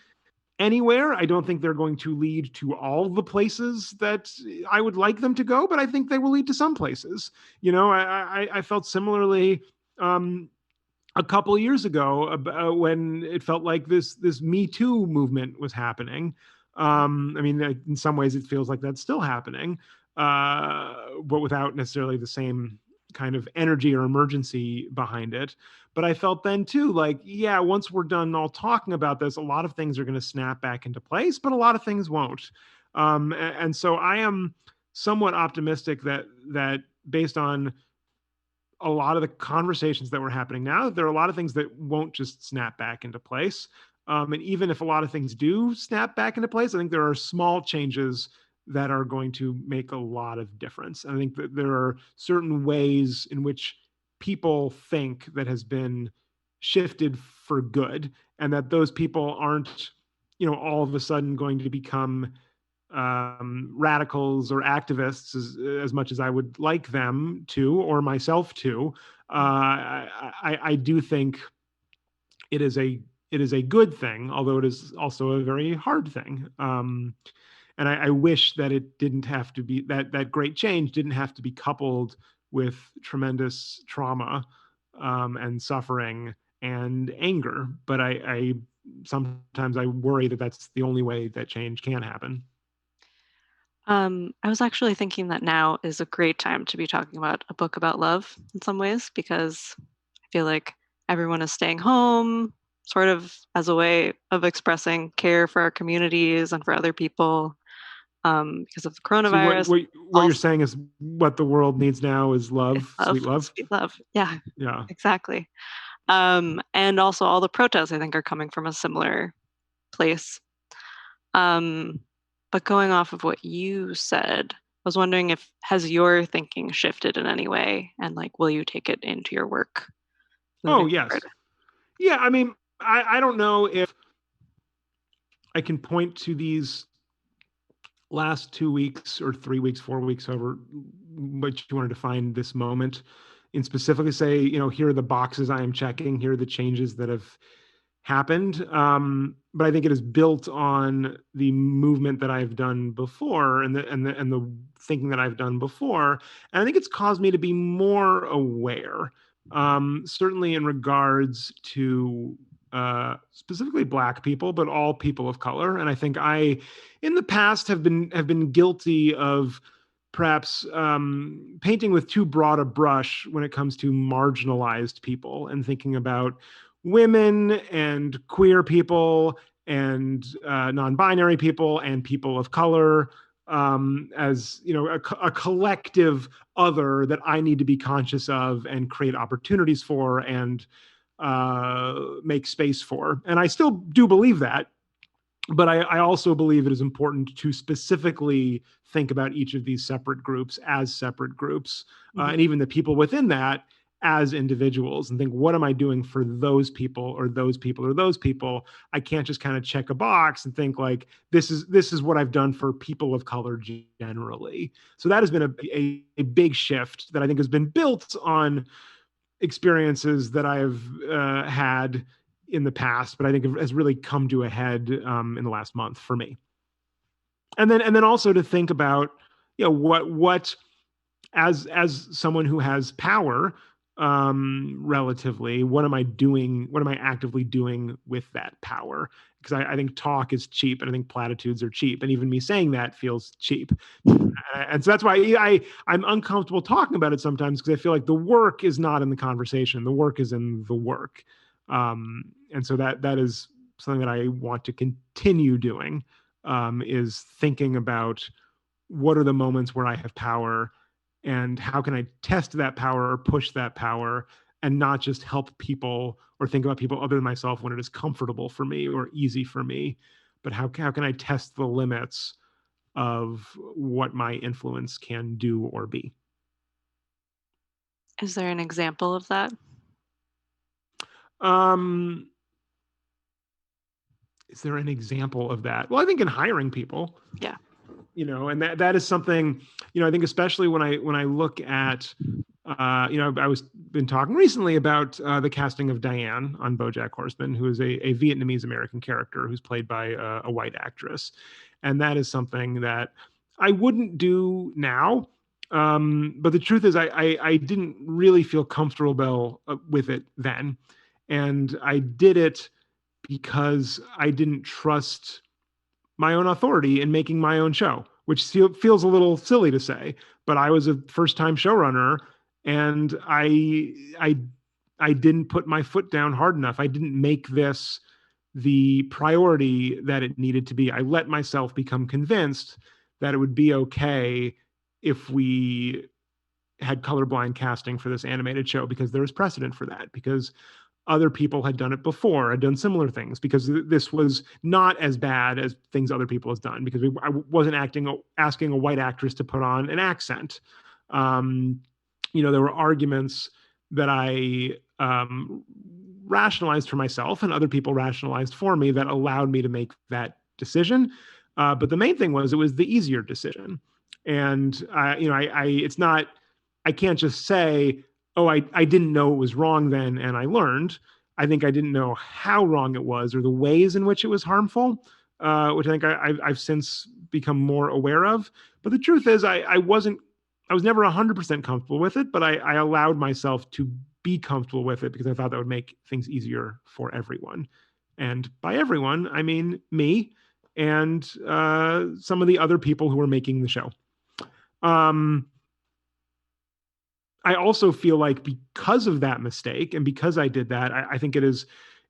Speaker 1: anywhere. I don't think they're going to lead to all the places that I would like them to go, but I think they will lead to some places. I felt similarly a couple of years ago when it felt like this Me Too movement was happening. I mean, in some ways it feels like that's still happening, but without necessarily the same kind of energy or emergency behind it. But I felt then too, like, yeah, once we're done all talking about this, a lot of things are going to snap back into place, but a lot of things won't. And so I am somewhat optimistic that based on a lot of the conversations that were happening now, there are a lot of things that won't just snap back into place. And even if a lot of things do snap back into place, I think there are small changes that are going to make a lot of difference. And I think that there are certain ways in which people think that has been shifted for good, and that those people aren't, all of a sudden going to become radicals or activists as much as I would like them to, or myself to. I do think it is a good thing, although it is also a very hard thing. And I wish that it didn't have to be, that great change didn't have to be coupled with tremendous trauma and suffering and anger. But I sometimes I worry that that's the only way that change can happen.
Speaker 22: I was actually thinking that now is a great time to be talking about a book about love in some ways, because I feel like everyone is staying home sort of as a way of expressing care for our communities and for other people. Because of the coronavirus.
Speaker 1: So what you're saying is what the world needs now is love, sweet love.
Speaker 22: Sweet love. Yeah.
Speaker 1: Yeah.
Speaker 22: Exactly. And also all the protests, I think, are coming from a similar place. But going off of what you said, I was wondering has your thinking shifted in any way, and like, will you take it into your work?
Speaker 1: Oh, yes. Forward? Yeah. I mean, I don't know if I can point to these last 2 weeks or 3 weeks, 4 weeks, however much you want to define this moment, and specifically say, here are the boxes I am checking, here are the changes that have happened. But I think it is built on the movement that I've done before and the thinking that I've done before. And I think it's caused me to be more aware, certainly in regards to specifically Black people, but all people of color. And I think I, in the past, have been guilty of perhaps painting with too broad a brush when it comes to marginalized people and thinking about women and queer people and non-binary people and people of color as a collective other that I need to be conscious of and create opportunities for and make space for. And I still do believe that, but I also believe it is important to specifically think about each of these separate groups as separate groups, and even the people within that as individuals, and think, what am I doing for those people or those people or those people? I can't just kind of check a box and think like, this is what I've done for people of color generally. So that has been a big shift that I think has been built on experiences that I've had in the past, but I think has really come to a head in the last month for me. And then also to think about, what as someone who has power, relatively, what am I doing? What am I actively doing with that power? Because I think talk is cheap, and I think platitudes are cheap, and even me saying that feels cheap. And so that's why I'm uncomfortable talking about it sometimes, because I feel like the work is not in the conversation. The work is in the work. And so that is something that I want to continue doing, is thinking about what are the moments where I have power and how can I test that power or push that power, and not just help people or think about people other than myself when it is comfortable for me or easy for me, but how can I test the limits of what my influence can do or be.
Speaker 22: Is there an example of that?
Speaker 1: Is there an example of that? Well, I think in hiring people.
Speaker 22: Yeah.
Speaker 1: And that is something, I think especially when I look at, I was been talking recently about the casting of Diane on BoJack Horseman, who is a Vietnamese American character who's played by a white actress. And that is something that I wouldn't do now. But the truth is I didn't really feel comfortable with it then. And I did it because I didn't trust my own authority in making my own show, which feels a little silly to say, but I was a first-time showrunner, and I didn't put my foot down hard enough. I didn't make this the priority that it needed to be. I let myself become convinced that it would be okay if we had colorblind casting for this animated show, because there was precedent for that, because other people had done it before, had done similar things, because this was not as bad as things other people have done, because I wasn't asking a white actress to put on an accent. There were arguments that I rationalized for myself and other people rationalized for me that allowed me to make that decision. But the main thing was, it was the easier decision. And it's not, I can't just say, oh, I didn't know it was wrong then, and I learned. I think I didn't know how wrong it was or the ways in which it was harmful, which I think I've since become more aware of. But the truth is, I was never 100% comfortable with it, but I allowed myself to be comfortable with it because I thought that would make things easier for everyone. And by everyone, I mean me and some of the other people who were making the show. I also feel like because of that mistake and because I did that, I think it is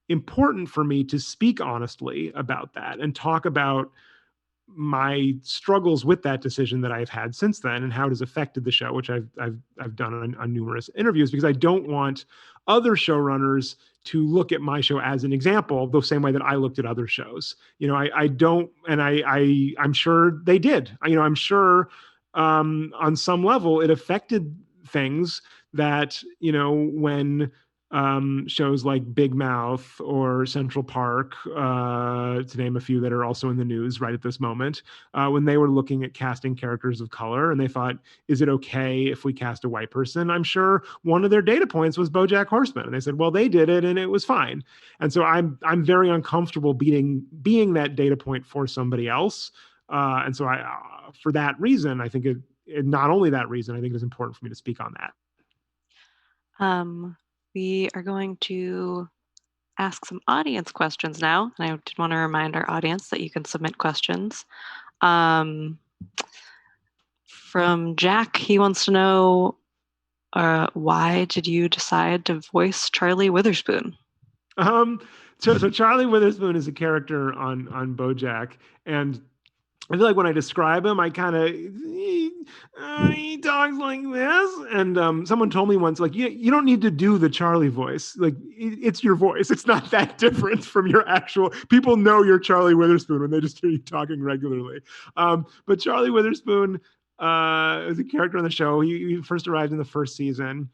Speaker 1: important for me to speak honestly about that and talk about my struggles with that decision that I've had since then and how it has affected the show, which I've done on numerous interviews, because I don't want other showrunners to look at my show as an example the same way that I looked at other shows. I don't, and I'm sure they did. I'm sure on some level it affected things that, when shows like Big Mouth or Central Park, to name a few that are also in the news right at this moment, when they were looking at casting characters of color, and they thought, is it okay if we cast a white person? I'm sure one of their data points was BoJack Horseman, and they said, well, they did it and it was fine. And so I'm very uncomfortable being that data point for somebody else. And so for that reason, I think not only that reason, I think it's important for me to speak on that.
Speaker 22: We are going to ask some audience questions now. And I did want to remind our audience that you can submit questions. From Jack, he wants to know, why did you decide to voice Charlie Witherspoon?
Speaker 1: So Charlie Witherspoon is a character on BoJack, and I feel like when I describe him, I kind of, he talks like this. And someone told me once, like, you don't need to do the Charlie voice. Like, it's your voice. It's not that different from your actual, people know you're Charlie Witherspoon when they just hear you talking regularly. But Charlie Witherspoon is a character on the show. He first arrived in the first season.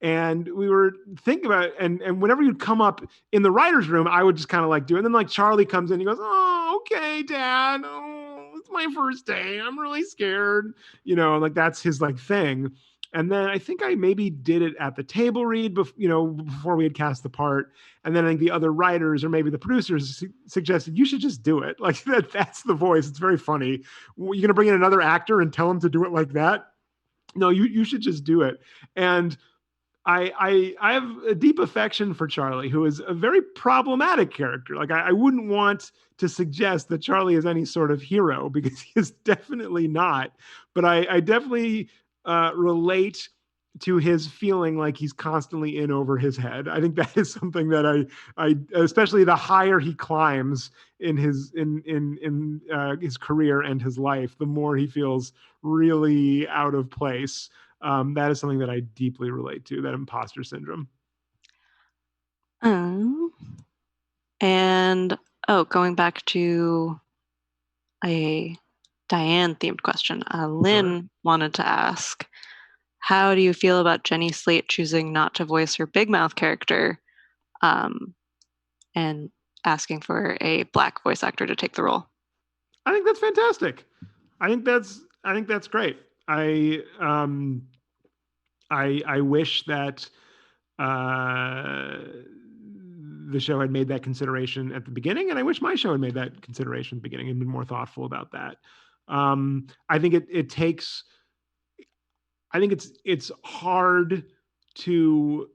Speaker 1: And we were thinking about it, and whenever you'd come up in the writer's room, I would just kind of like do it. And then like Charlie comes in, he goes, oh, okay, Dad. Oh, it's my first day. I'm really scared. Like that's his like thing. And then I think I maybe did it at the table read, before we had cast the part. And then I think the other writers or maybe the producers suggested you should just do it. Like that's the voice. It's very funny. You're going to bring in another actor and tell him to do it like that? No, you should just do it. And I have a deep affection for Charlie, who is a very problematic character. Like I wouldn't want to suggest that Charlie is any sort of hero, because he is definitely not. But I definitely relate to his feeling like he's constantly in over his head. I think that is something that I especially the higher he climbs in his career and his life, the more he feels really out of place. That is something that I deeply relate to, that imposter syndrome.
Speaker 22: And going back to a Diane-themed question, Lynn wanted to ask, how do you feel about Jenny Slate choosing not to voice her Big Mouth character, and asking for a Black voice actor to take the role?
Speaker 1: I think that's fantastic. I think that's great. I wish that the show had made that consideration at the beginning, and I wish my show had made that consideration at the beginning and been more thoughtful about that. I think it's hard to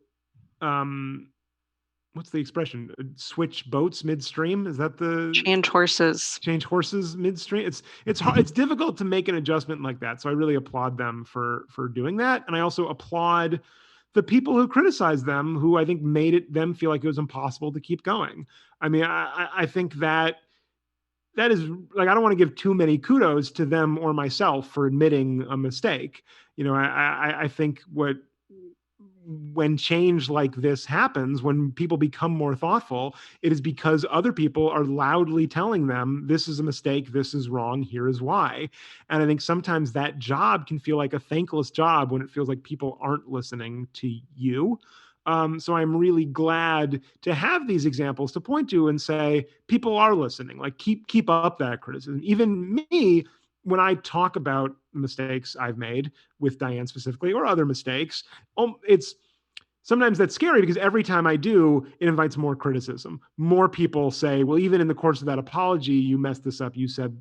Speaker 1: what's the expression? Switch boats midstream? Is that the
Speaker 22: change horses?
Speaker 1: Change horses midstream. It's hard. It's difficult to make an adjustment like that. So I really applaud them for doing that, and I also applaud the people who criticize them, who I think made them feel like it was impossible to keep going. I mean, I think that is like, I don't want to give too many kudos to them or myself for admitting a mistake. I think when change like this happens, when people become more thoughtful, it is because other people are loudly telling them, this is a mistake, this is wrong, here is why. And I think sometimes that job can feel like a thankless job when it feels like people aren't listening to you. So I'm really glad to have these examples to point to and say, people are listening, like keep up that criticism. Even me, when I talk about mistakes I've made with Diane specifically, or other mistakes, sometimes that's scary, because every time I do, it invites more criticism. More people say, well, even in the course of that apology, you messed this up. You said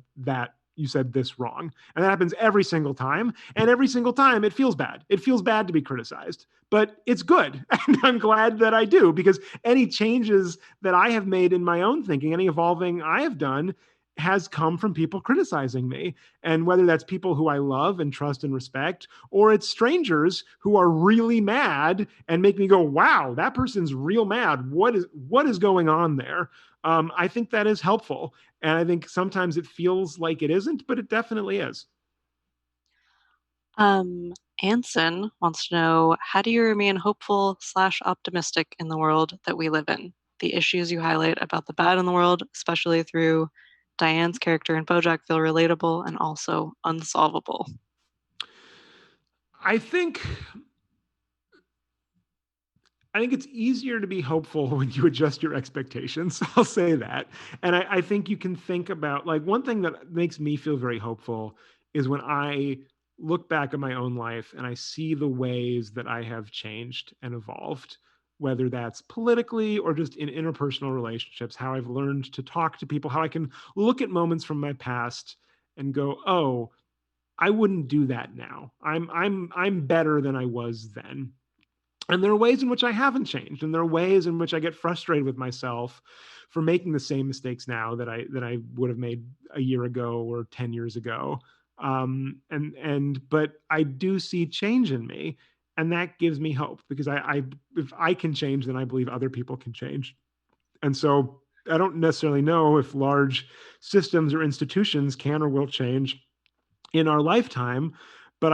Speaker 1: this wrong. And that happens every single time. And every single time it feels bad. It feels bad to be criticized, but it's good. And I'm glad that I do, because any changes that I have made in my own thinking, any evolving I have done, has come from people criticizing me. And whether that's people who I love and trust and respect, or it's strangers who are really mad and make me go, wow, that person's real mad. What is going on there? I think that is helpful. And I think sometimes it feels like it isn't, but it definitely is.
Speaker 22: Anson wants to know, how do you remain hopeful / optimistic in the world that we live in? The issues you highlight about the bad in the world, especially through Diane's character in BoJack, feel relatable and also unsolvable.
Speaker 1: I think I think it's easier to be hopeful when you adjust your expectations. I'll say that. And I think you can think about, like, one thing that makes me feel very hopeful is when I look back at my own life and I see the ways that I have changed and evolved, whether that's politically or just in interpersonal relationships, how I've learned to talk to people, how I can look at moments from my past and go, oh, I wouldn't do that now. I'm better than I was then. And there are ways in which I haven't changed, and there are ways in which I get frustrated with myself for making the same mistakes now that I would have made a year ago or 10 years ago. But I do see change in me, and that gives me hope, because if I can change, then I believe other people can change. And so I don't necessarily know if large systems or institutions can or will change in our lifetime, but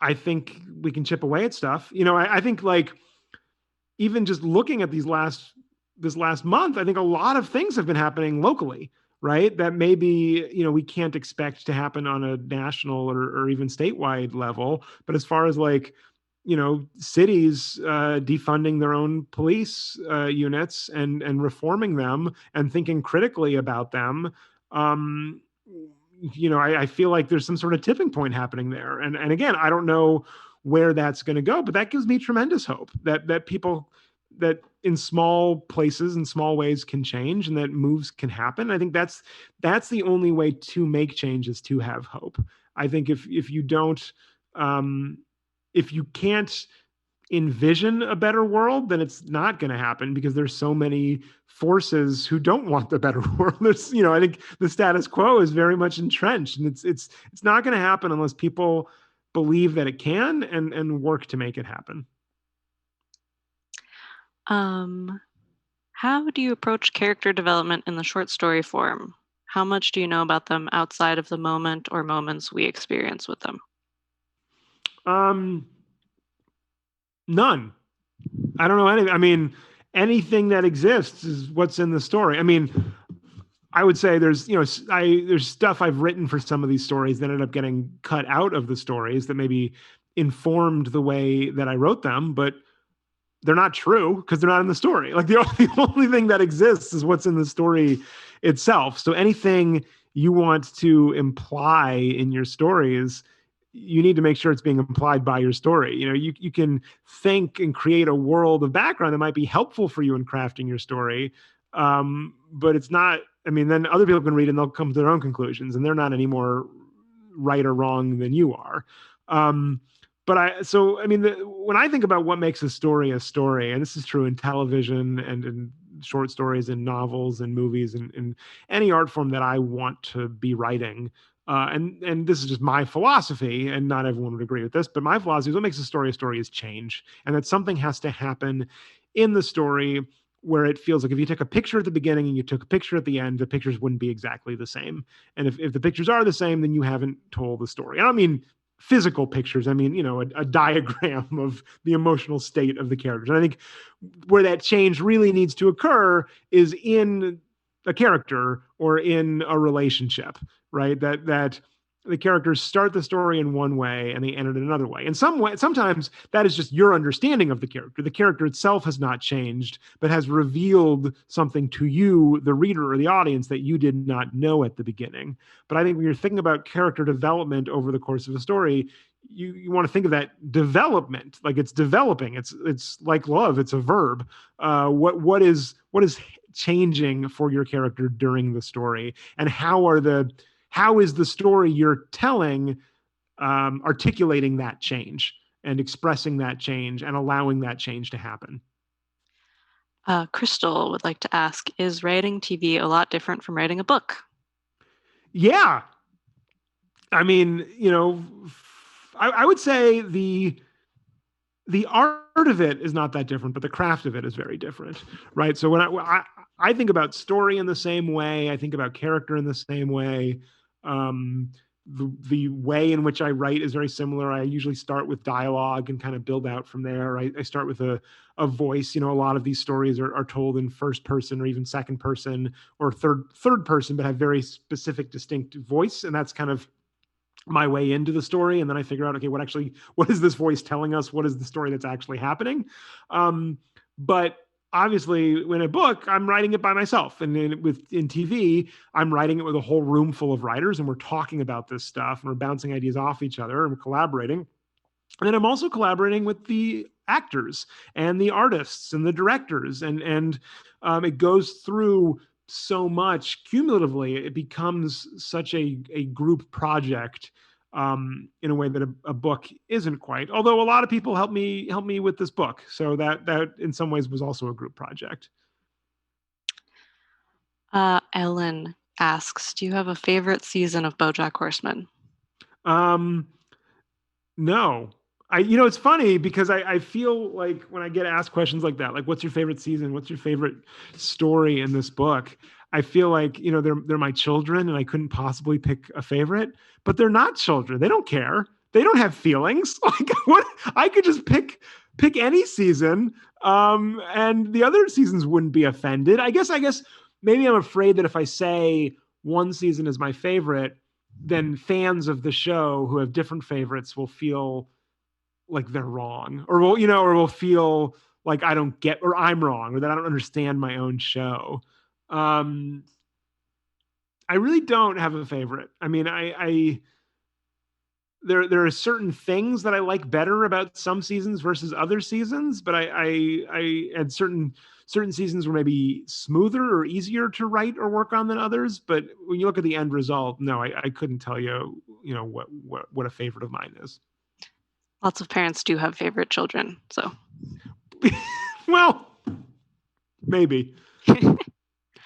Speaker 1: I think we can chip away at stuff. I think, like, even just looking at this last month, I think a lot of things have been happening locally, right? That maybe, we can't expect to happen on a national or even statewide level. But as far as, like, cities defunding their own police units and reforming them and thinking critically about them, I feel like there's some sort of tipping point happening there. And again, I don't know where that's going to go, but that gives me tremendous hope that people, that in small places and small ways can change, and that moves can happen. I think that's the only way to make change, is to have hope. I think if you don't, if you can't envision a better world, then it's not going to happen, because there's so many forces who don't want the better world. There's, I think the status quo is very much entrenched, and it's not going to happen unless people believe that it can and work to make it happen.
Speaker 22: How do you approach character development in the short story form? How much do you know about them outside of the moment or moments we experience with them?
Speaker 1: None. I don't know anything. I mean, anything that exists is what's in the story. I mean, I would say there's stuff I've written for some of these stories that ended up getting cut out of the stories that maybe informed the way that I wrote them, but they're not true because they're not in the story. Like, the only thing that exists is what's in the story itself. So anything you want to imply in your stories, you need to make sure it's being implied by your story. You can think and create a world of background that might be helpful for you in crafting your story. But it's not, then other people can read it and they'll come to their own conclusions, and they're not any more right or wrong than you are. When I think about what makes a story, and this is true in television and in short stories and novels and movies and in any art form that I want to be writing, and this is just my philosophy, and not everyone would agree with this, but my philosophy is what makes a story is change, and that something has to happen in the story where it feels like if you took a picture at the beginning and you took a picture at the end, the pictures wouldn't be exactly the same. And if the pictures are the same, then you haven't told the story. I don't mean physical pictures. I mean, a diagram of the emotional state of the characters. And I think where that change really needs to occur is in a character or in a relationship, right? That the characters start the story in one way and they end it in another way. And sometimes that is just your understanding of the character. The character itself has not changed, but has revealed something to you, the reader or the audience, that you did not know at the beginning. But I think when you're thinking about character development over the course of a story, you want to think of that development, like it's developing. It's like love. It's a verb. What is changing for your character during the story, and how is the story you're telling articulating that change and expressing that change and allowing that change to happen?
Speaker 22: Crystal would like to ask, is writing TV a lot different from writing a book?
Speaker 1: Yeah. I mean, I would say the art of it is not that different, but the craft of it is very different, right? So when I think about story in the same way, I think about character in the same way. The way in which I write is very similar. I usually start with dialogue and kind of build out from there. I start with a voice. A lot of these stories are told in first person or even second person or third person, but have very specific, distinct voice. And that's kind of my way into the story, and then I figure out, okay, what is this voice telling us? What is the story that's actually happening? But obviously, in a book, I'm writing it by myself, and in TV, I'm writing it with a whole room full of writers, and we're talking about this stuff, and we're bouncing ideas off each other, and we're collaborating. And then I'm also collaborating with the actors and the artists and the directors, and it goes through so much cumulatively. It becomes such a group project in a way that a book isn't quite. Although a lot of people help me with this book, so that in some ways was also a group project.
Speaker 22: Ellen asks, do you have a favorite season of BoJack Horseman?
Speaker 1: No. It's funny because I feel like when I get asked questions like that, like what's your favorite season? What's your favorite story in this book? I feel like, they're my children and I couldn't possibly pick a favorite, but they're not children. They don't care. They don't have feelings. Like what? I could just pick any season, and the other seasons wouldn't be offended. I guess maybe I'm afraid that if I say one season is my favorite, then fans of the show who have different favorites will feel like they're wrong, or will feel like I don't get, or I'm wrong, or that I don't understand my own show. I really don't have a favorite. I mean, there are certain things that I like better about some seasons versus other seasons, but I had certain seasons were maybe smoother or easier to write or work on than others. But when you look at the end result, no, I couldn't tell you, what a favorite of mine is.
Speaker 22: Lots of parents do have favorite children, so.
Speaker 1: Well, maybe.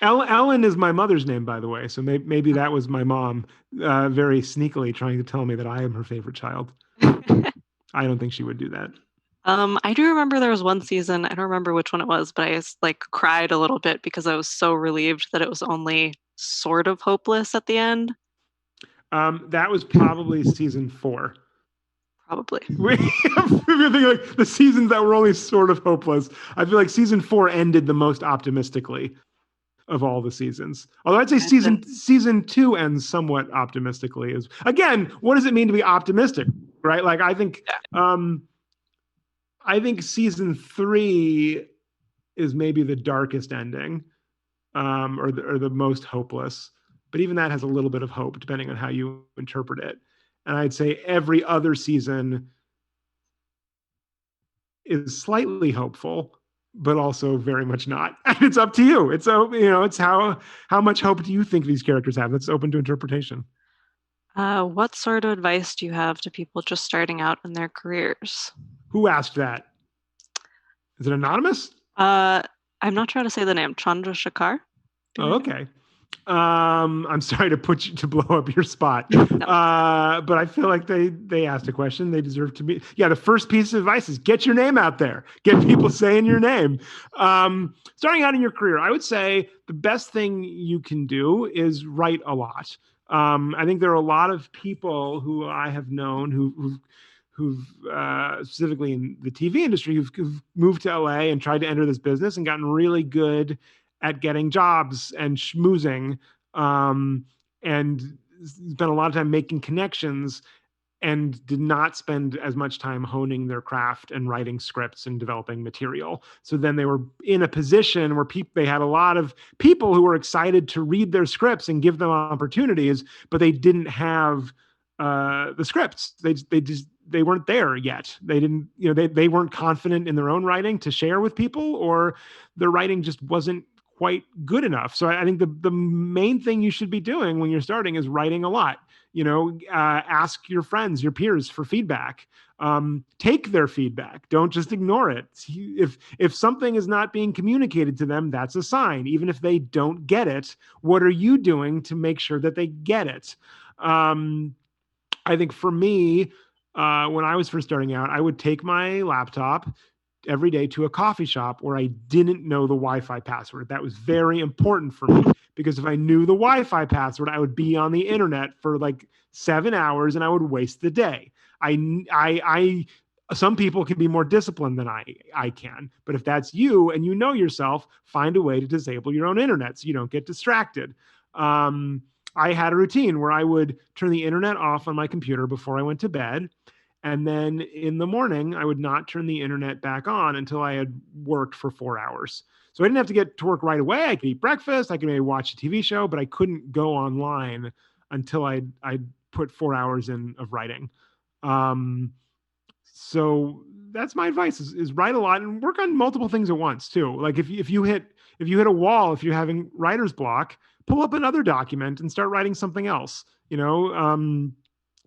Speaker 1: Ellen is my mother's name, by the way, so maybe that was my mom very sneakily trying to tell me that I am her favorite child. I don't think she would do that.
Speaker 22: I do remember there was one season, I don't remember which one it was, but I cried a little bit because I was so relieved that it was only sort of hopeless at the end.
Speaker 1: That was probably season 4.
Speaker 22: Probably.
Speaker 1: If you're thinking like the seasons that were only sort of hopeless, I feel like season 4 ended the most optimistically of all the seasons. Although I'd say season 2 ends somewhat optimistically. Is again, what does it mean to be optimistic, right? Like I think season 3 is maybe the darkest ending, or the most hopeless. But even that has a little bit of hope, depending on how you interpret it. And I'd say every other season is slightly hopeful, but also very much not. And it's up to you. It's how much hope do you think these characters have? That's open to interpretation.
Speaker 22: What sort of advice do you have to people just starting out in their careers?
Speaker 1: Who asked that? Is it anonymous?
Speaker 22: I'm not sure how to say the name. Chandra Shakar.
Speaker 1: Oh, okay. I'm sorry to blow up your spot. No. But I feel like they asked a question. They deserve to be. Yeah, the first piece of advice is get your name out there. Get people saying your name. Starting out in your career, I would say the best thing you can do is write a lot. I think there are a lot of people who I have known who've specifically in the TV industry who've moved to LA and tried to enter this business and gotten really good at getting jobs and schmoozing, and spent a lot of time making connections and did not spend as much time honing their craft and writing scripts and developing material. So then they were in a position where they had a lot of people who were excited to read their scripts and give them opportunities, but they didn't have the scripts. They weren't there yet. They didn't, they weren't confident in their own writing to share with people, or their writing just wasn't quite good enough. So I think the main thing you should be doing when you're starting is writing a lot. Ask your friends, your peers for feedback. Take their feedback. Don't just ignore it. If something is not being communicated to them, that's a sign. Even if they don't get it, what are you doing to make sure that they get it? I think for me, when I was first starting out, I would take my laptop every day to a coffee shop where I didn't know the Wi-Fi password. That was very important for me, because if I knew the Wi-Fi password, I would be on the internet for like 7 hours and I would waste the day. Some people can be more disciplined than I can, but if that's you and you know yourself, find a way to disable your own internet so you don't get distracted. I had a routine where I would turn the internet off on my computer before I went to bed. And then in the morning, I would not turn the internet back on until I had worked for 4 hours. So I didn't have to get to work right away. I could eat breakfast. I could maybe watch a TV show, but I couldn't go online until I'd put 4 hours in of writing. So that's my advice: is write a lot and work on multiple things at once too. Like if you hit a wall, if you're having writer's block, pull up another document and start writing something else.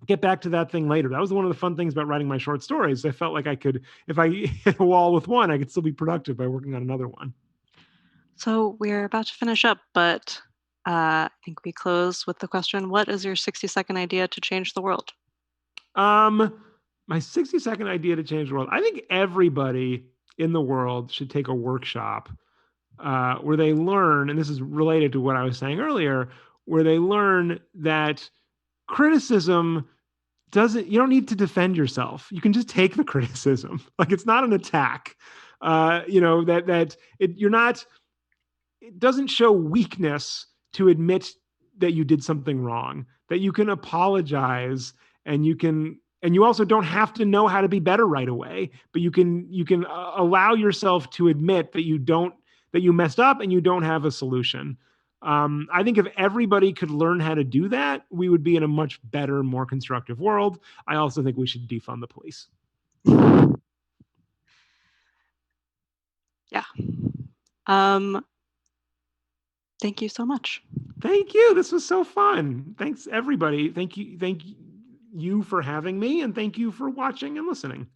Speaker 1: Get back to that thing later. That was one of the fun things about writing my short stories. I felt like I could, if I hit a wall with one, I could still be productive by working on another one.
Speaker 22: So we're about to finish up, but I think we close with the question, what is your 60-second idea to change the world?
Speaker 1: My 60-second idea to change the world. I think everybody in the world should take a workshop where they learn, and this is related to what I was saying earlier, where they learn that criticism you don't need to defend yourself. You can just take the criticism. Like, it's not an attack. It doesn't show weakness to admit that you did something wrong, that you can apologize, and you also don't have to know how to be better right away, but you can allow yourself to admit that you messed up and you don't have a solution. I think if everybody could learn how to do that, we would be in a much better, more constructive world. I also think we should defund the police.
Speaker 22: Yeah. Thank you so much.
Speaker 1: Thank you. This was so fun. Thanks, everybody. Thank you for having me, and thank you for watching and listening.